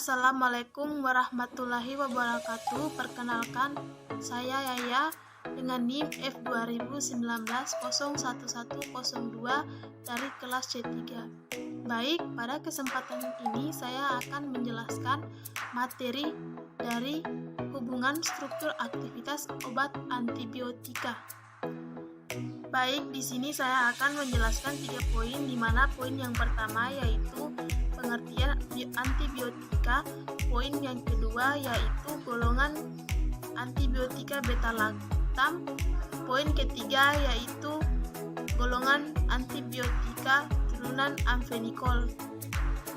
Assalamualaikum warahmatullahi wabarakatuh. Perkenalkan, saya Yaya dengan NIM F2019-01102 dari kelas C3. Baik, pada kesempatan ini saya akan menjelaskan materi dari hubungan struktur aktivitas obat antibiotika. Baik, di sini saya akan menjelaskan 3 poin, di mana poin yang pertama yaitu pengertian antibiotika, poin yang kedua yaitu golongan antibiotika beta-lactam, poin ketiga yaitu golongan antibiotika turunan amfenikol.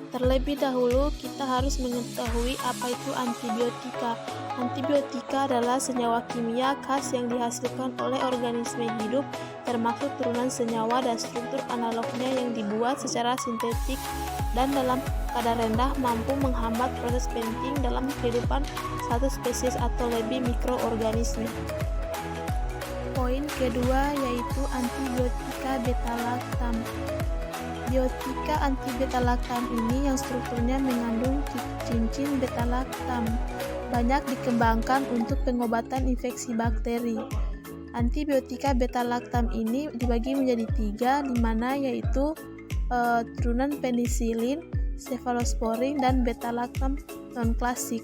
Terlebih dahulu kita harus mengetahui apa itu antibiotika. Antibiotika adalah senyawa kimia khas yang dihasilkan oleh organisme hidup, termasuk turunan senyawa dan struktur analognya yang dibuat secara sintetik dan dalam kadar rendah mampu menghambat proses penting dalam kehidupan satu spesies atau lebih mikroorganisme. Poin kedua yaitu antibiotika beta-lactam. Biotika anti-beta-lactam ini yang strukturnya mengandung cincin beta-lactam banyak dikembangkan untuk pengobatan infeksi bakteri. Antibiotika beta-lactam ini dibagi menjadi 3, di mana yaitu turunan penisilin, cefalosporin, dan beta-lactam non-klasik.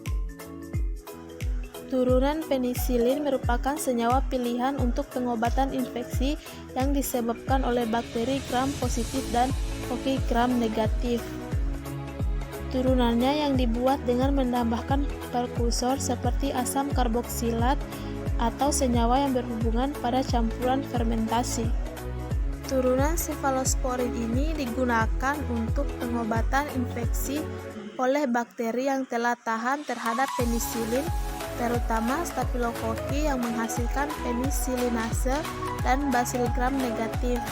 Turunan penisilin merupakan senyawa pilihan untuk pengobatan infeksi yang disebabkan oleh bakteri gram positif dan koki gram negatif. Turunannya yang dibuat dengan menambahkan prekursor seperti asam karboksilat atau senyawa yang berhubungan pada campuran fermentasi. Turunan cefalosporin ini digunakan untuk pengobatan infeksi oleh bakteri yang telah tahan terhadap penisilin, terutama Staphylococcus yang menghasilkan penisilinase dan Bacillus gram negatif.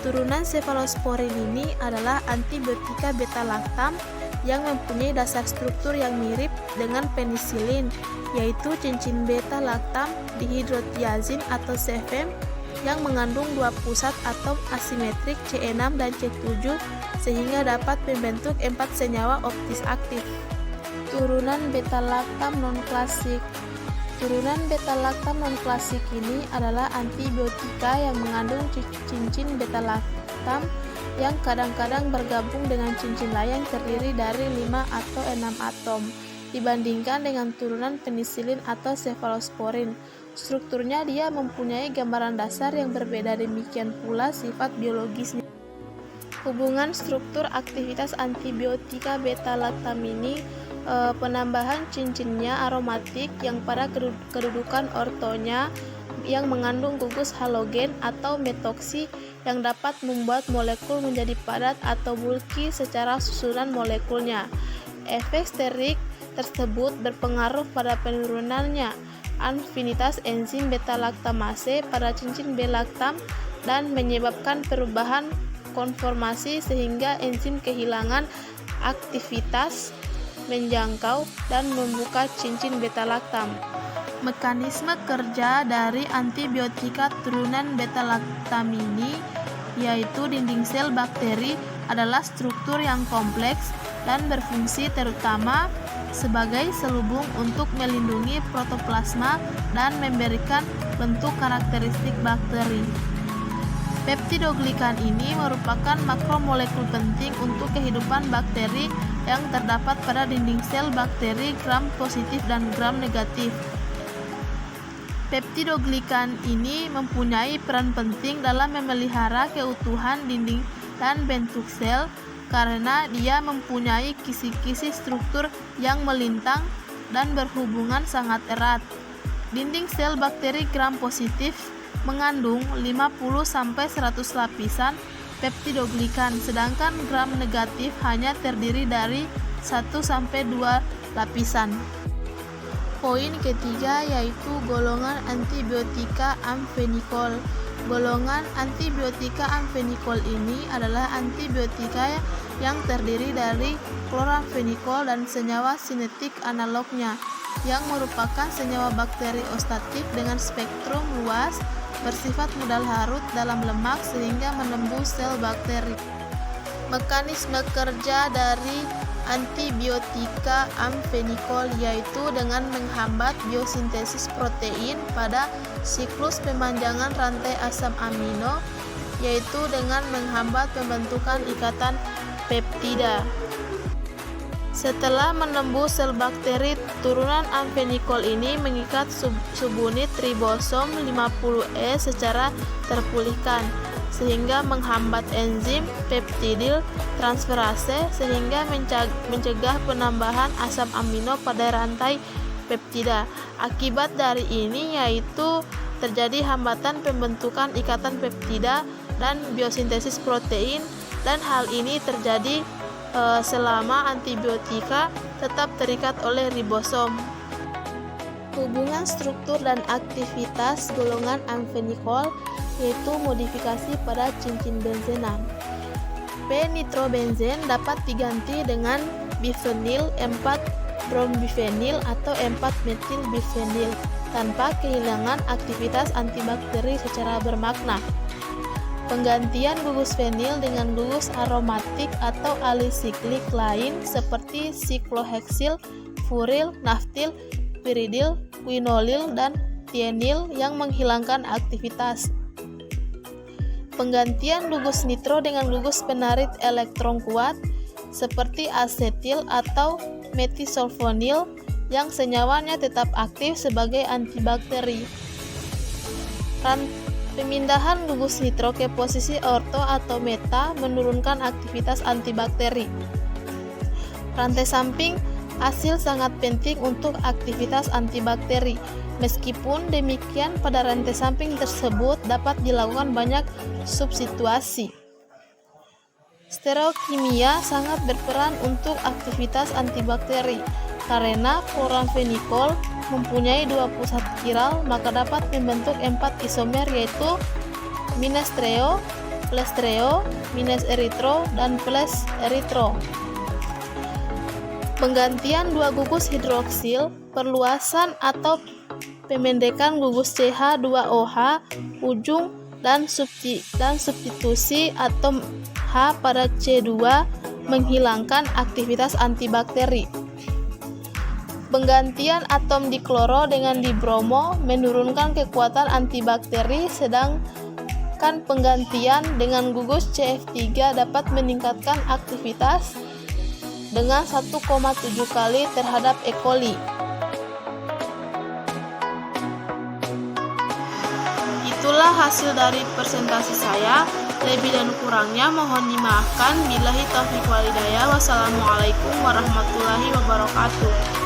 Turunan cefalosporin ini adalah antibiotika beta-lactam yang mempunyai dasar struktur yang mirip dengan penisilin, yaitu cincin beta-lactam dihidrotiazin atau CFM yang mengandung 2 pusat atom asimetrik C6 dan C7 sehingga dapat membentuk 4 senyawa optis aktif. Turunan beta-lactam non-klasik. Turunan beta-lactam non-klasik ini adalah antibiotika yang mengandung cincin beta-lactam yang kadang-kadang bergabung dengan cincin lain terdiri dari 5 atau 6 atom dibandingkan dengan turunan penisilin atau cefalosporin. Strukturnya dia mempunyai gambaran dasar yang berbeda, demikian pula sifat biologisnya. Hubungan struktur aktivitas antibiotika beta-lactam ini penambahan cincinnya aromatik yang pada kedudukan ortonya yang mengandung gugus halogen atau metoksi yang dapat membuat molekul menjadi padat atau bulky secara susunan molekulnya. Efek sterik tersebut berpengaruh pada penurunannya afinitas enzim beta-lactamase pada cincin B-lactam dan menyebabkan perubahan konformasi sehingga enzim kehilangan aktivitas menjangkau dan membuka cincin beta-lactam. Mekanisme kerja dari antibiotika turunan beta-lactam ini yaitu dinding sel bakteri adalah struktur yang kompleks dan berfungsi terutama sebagai selubung untuk melindungi protoplasma dan memberikan bentuk karakteristik bakteri. Peptidoglikan ini merupakan makromolekul penting untuk kehidupan bakteri yang terdapat pada dinding sel bakteri gram positif dan gram negatif. Peptidoglikan ini mempunyai peran penting dalam memelihara keutuhan dinding dan bentuk sel karena dia mempunyai kisi-kisi struktur yang melintang dan berhubungan sangat erat. Dinding sel bakteri gram positif mengandung 50-100 lapisan peptidoglikan, sedangkan gram negatif hanya terdiri dari 1-2 lapisan. Poin ketiga yaitu golongan antibiotika amfenikol. Golongan antibiotika amfenikol ini adalah antibiotika yang terdiri dari kloramfenikol dan senyawa sinetik analognya yang merupakan senyawa bakteriostatik dengan spektrum luas, bersifat mudah larut dalam lemak sehingga menembus sel bakteri. Mekanisme kerja dari antibiotika amfenikol, yaitu dengan menghambat biosintesis protein pada siklus pemanjangan rantai asam amino, yaitu dengan menghambat pembentukan ikatan peptida. Setelah menembus sel bakteri, turunan amfenikol ini mengikat subunit ribosom 50E secara terpulihkan, sehingga menghambat enzim peptidil transferase sehingga mencegah penambahan asam amino pada rantai peptida. Akibat dari ini yaitu terjadi hambatan pembentukan ikatan peptida dan biosintesis protein, dan hal ini terjadi selama antibiotika tetap terikat oleh ribosom. Hubungan struktur dan aktivitas golongan amfenikol yaitu modifikasi pada cincin benzenan. P-nitrobenzen dapat diganti dengan bifenil 4-brombifenil atau 4-metilbifenil tanpa kehilangan aktivitas antibakteri secara bermakna. Penggantian gugus fenil dengan gugus aromatik atau alisiklik lain seperti sikloheksil, furil, naftil, piridil, quinolil, dan tienil yang menghilangkan aktivitas. Penggantian gugus nitro dengan gugus penarik elektron kuat seperti asetil atau metisulfonil yang senyawanya tetap aktif sebagai antibakteri. Pemindahan gugus nitro ke posisi orto atau meta menurunkan aktivitas antibakteri. Rantai samping asil sangat penting untuk aktivitas antibakteri. Meskipun demikian, pada rantai samping tersebut dapat dilakukan banyak substitusi. Stereokimia sangat berperan untuk aktivitas antibakteri. Karena chloramphenicol mempunyai 2 pusat kiral, maka dapat membentuk 4 isomer yaitu minestreo, plestreo, mineseritro, dan pleseritro. Penggantian 2 gugus hidroksil, perluasan atau pemendekan gugus CH2OH ujung dan substitusi atom H pada C2 menghilangkan aktivitas antibakteri. Penggantian atom dikloro dengan dibromo menurunkan kekuatan antibakteri, sedangkan penggantian dengan gugus CF3 dapat meningkatkan aktivitas dengan 1,7 kali terhadap E. coli. Itulah hasil dari presentasi saya. Lebih dan kurangnya mohon dimaafkan. Billahi taufiq walhidayah. Wassalamualaikum warahmatullahi wabarakatuh.